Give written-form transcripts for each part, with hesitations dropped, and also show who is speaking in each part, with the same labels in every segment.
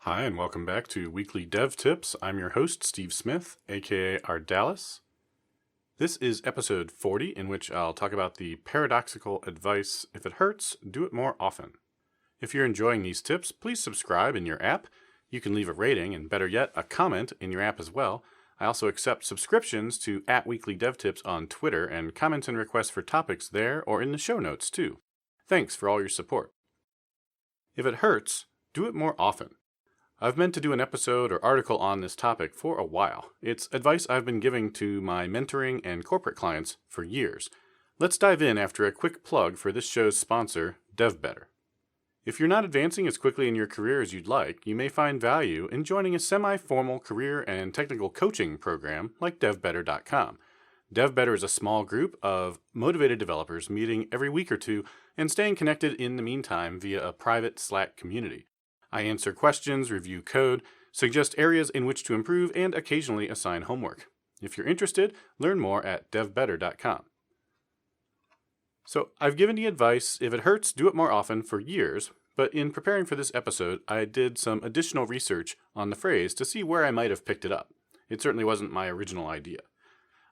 Speaker 1: Hi, and welcome back to Weekly Dev Tips. I'm your host, Steve Smith, aka Ardalis. This is episode 40, in which I'll talk about the paradoxical advice, if it hurts, do it more often. If you're enjoying these tips, please subscribe in your app. You can leave a rating, and better yet, a comment in your app as well. I also accept subscriptions to @WeeklyDevTips on Twitter, and comments and requests for topics there or in the show notes too. Thanks for all your support. If it hurts, do it more often. I've meant to do an episode or article on this topic for a while. It's advice I've been giving to my mentoring and corporate clients for years. Let's dive in after a quick plug for this show's sponsor, devBetter. If you're not advancing as quickly in your career as you'd like, you may find value in joining a semi-formal career and technical coaching program like devbetter.com. devBetter is a small group of motivated developers meeting every week or two and staying connected in the meantime via a private Slack community. I answer questions, review code, suggest areas in which to improve, and occasionally assign homework. If you're interested, learn more at devbetter.com. So I've given the advice, if it hurts, do it more often, for years, but in preparing for this episode, I did some additional research on the phrase to see where I might have picked it up. It certainly wasn't my original idea.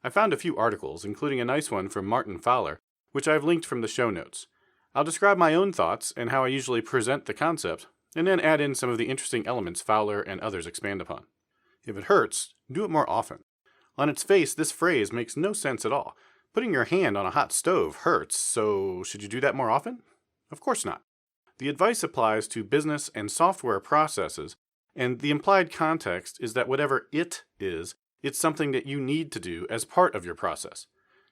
Speaker 1: I found a few articles, including a nice one from Martin Fowler, which I've linked from the show notes. I'll describe my own thoughts and how I usually present the concept, and then add in some of the interesting elements Fowler and others expand upon. If it hurts, do it more often. On its face, this phrase makes no sense at all. Putting your hand on a hot stove hurts, so should you do that more often? Of course not. The advice applies to business and software processes, and the implied context is that whatever it is, it's something that you need to do as part of your process.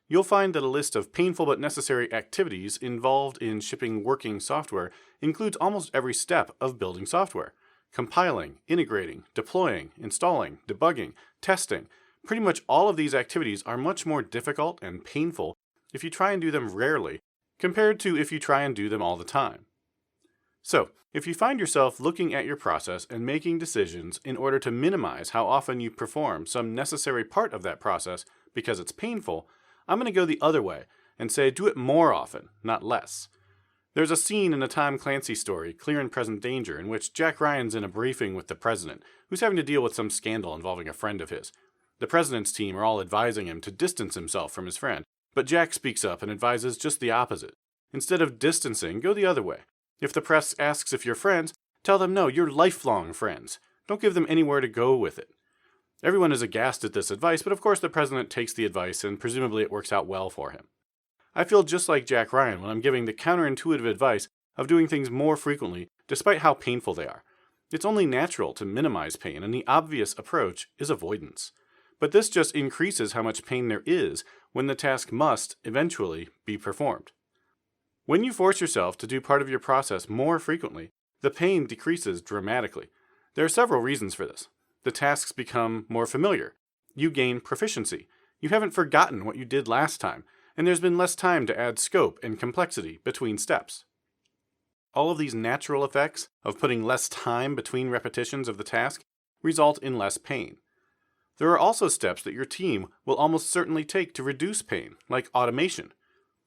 Speaker 1: You'll find that a list of painful but necessary activities involved in shipping working software includes almost every step of building software. Compiling, integrating, deploying, installing, debugging, testing. Pretty much all of these activities are much more difficult and painful if you try and do them rarely, compared to if you try and do them all the time. So, if you find yourself looking at your process and making decisions in order to minimize how often you perform some necessary part of that process because it's painful, I'm going to go the other way and say do it more often, not less. There's a scene in a Tom Clancy story, Clear and Present Danger, in which Jack Ryan's in a briefing with the president, who's having to deal with some scandal involving a friend of his. The president's team are all advising him to distance himself from his friend, but Jack speaks up and advises just the opposite. Instead of distancing, go the other way. If the press asks if you're friends, tell them no, you're lifelong friends. Don't give them anywhere to go with it. Everyone is aghast at this advice, but of course the president takes the advice and presumably it works out well for him. I feel just like Jack Ryan when I'm giving the counterintuitive advice of doing things more frequently despite how painful they are. It's only natural to minimize pain, and the obvious approach is avoidance. But this just increases how much pain there is when the task must eventually be performed. When you force yourself to do part of your process more frequently, the pain decreases dramatically. There are several reasons for this. The tasks become more familiar. You gain proficiency. You haven't forgotten what you did last time, and there's been less time to add scope and complexity between steps. All of these natural effects of putting less time between repetitions of the task result in less pain. There are also steps that your team will almost certainly take to reduce pain, like automation.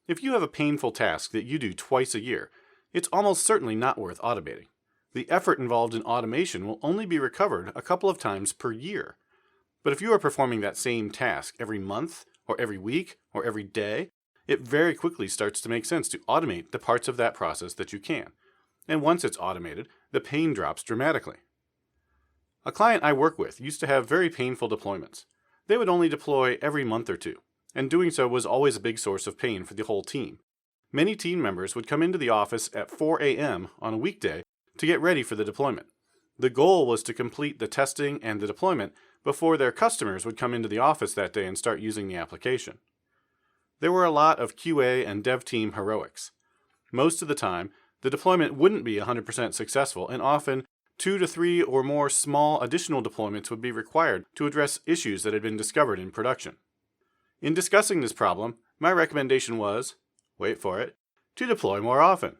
Speaker 1: If you have a painful task that you do twice a year, it's almost certainly not worth automating. The effort involved in automation will only be recovered a couple of times per year. But if you are performing that same task every month, or every week, or every day, it very quickly starts to make sense to automate the parts of that process that you can. And once it's automated, the pain drops dramatically. A client I work with used to have very painful deployments. They would only deploy every month or two, and doing so was always a big source of pain for the whole team. Many team members would come into the office at 4 a.m. on a weekday to get ready for the deployment. The goal was to complete the testing and the deployment before their customers would come into the office that day and start using the application. There were a lot of QA and dev team heroics. Most of the time, the deployment wouldn't be 100% successful, and often 2 to 3 or more small additional deployments would be required to address issues that had been discovered in production. In discussing this problem, my recommendation was, wait for it, to deploy more often.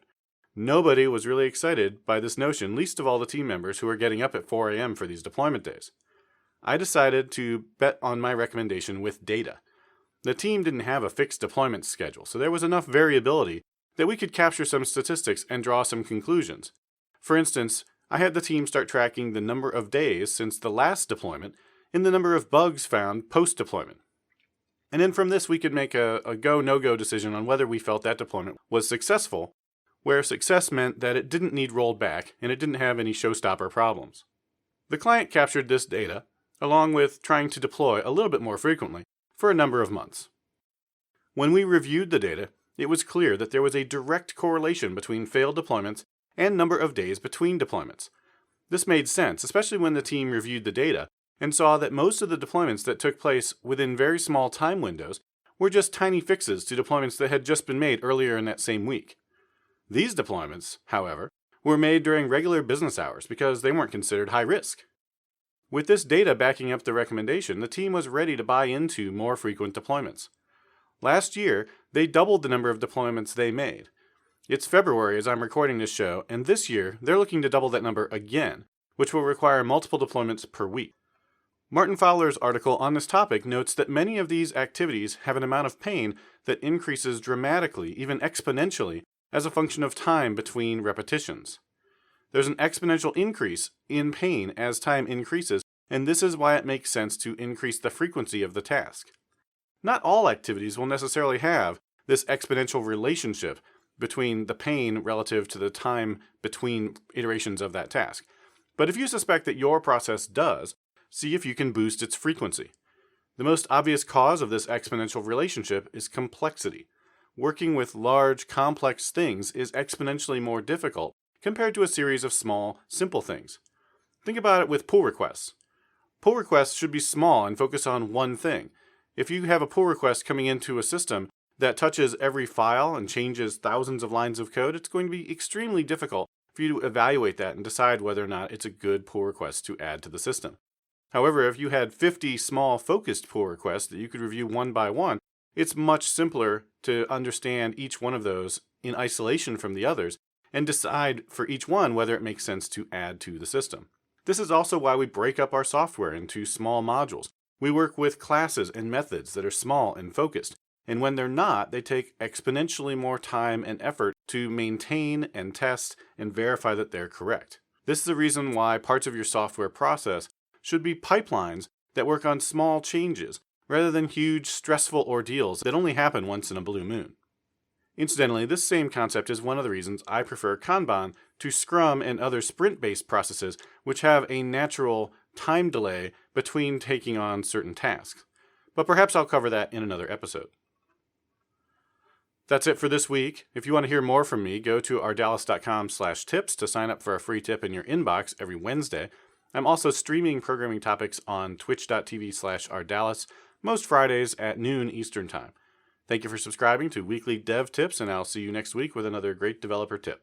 Speaker 1: Nobody was really excited by this notion, least of all the team members who were getting up at 4 a.m. for these deployment days. I decided to bet on my recommendation with data. The team didn't have a fixed deployment schedule, so there was enough variability that we could capture some statistics and draw some conclusions. For instance, I had the team start tracking the number of days since the last deployment and the number of bugs found post-deployment. And then from this, we could make a go-no-go decision on whether we felt that deployment was successful, where success meant that it didn't need rolled back and it didn't have any showstopper problems. The client captured this data, along with trying to deploy a little bit more frequently, for a number of months. When we reviewed the data, it was clear that there was a direct correlation between failed deployments and number of days between deployments. This made sense, especially when the team reviewed the data and saw that most of the deployments that took place within very small time windows were just tiny fixes to deployments that had just been made earlier in that same week. These deployments, however, were made during regular business hours because they weren't considered high risk. With this data backing up the recommendation, the team was ready to buy into more frequent deployments. Last year, they doubled the number of deployments they made. It's February as I'm recording this show, and this year they're looking to double that number again, which will require multiple deployments per week. Martin Fowler's article on this topic notes that many of these activities have an amount of pain that increases dramatically, even exponentially, as a function of time between repetitions. There's an exponential increase in pain as time increases, and this is why it makes sense to increase the frequency of the task. Not all activities will necessarily have this exponential relationship between the pain relative to the time between iterations of that task. But if you suspect that your process does, see if you can boost its frequency. The most obvious cause of this exponential relationship is complexity. Working with large, complex things is exponentially more difficult compared to a series of small, simple things. Think about it with pull requests. Pull requests should be small and focus on one thing. If you have a pull request coming into a system that touches every file and changes thousands of lines of code, it's going to be extremely difficult for you to evaluate that and decide whether or not it's a good pull request to add to the system. However, if you had 50 small focused pull requests that you could review one by one, it's much simpler to understand each one of those in isolation from the others and decide for each one whether it makes sense to add to the system. This is also why we break up our software into small modules. We work with classes and methods that are small and focused, and when they're not, they take exponentially more time and effort to maintain and test and verify that they're correct. This is the reason why parts of your software process should be pipelines that work on small changes, rather than huge, stressful ordeals that only happen once in a blue moon. Incidentally, this same concept is one of the reasons I prefer Kanban to Scrum and other sprint-based processes which have a natural time delay between taking on certain tasks. But perhaps I'll cover that in another episode. That's it for this week. If you want to hear more from me, go to ardallas.com/tips to sign up for a free tip in your inbox every Wednesday. I'm also streaming programming topics on twitch.tv/ardallas most Fridays at noon Eastern Time. Thank you for subscribing to Weekly Dev Tips, and I'll see you next week with another great developer tip.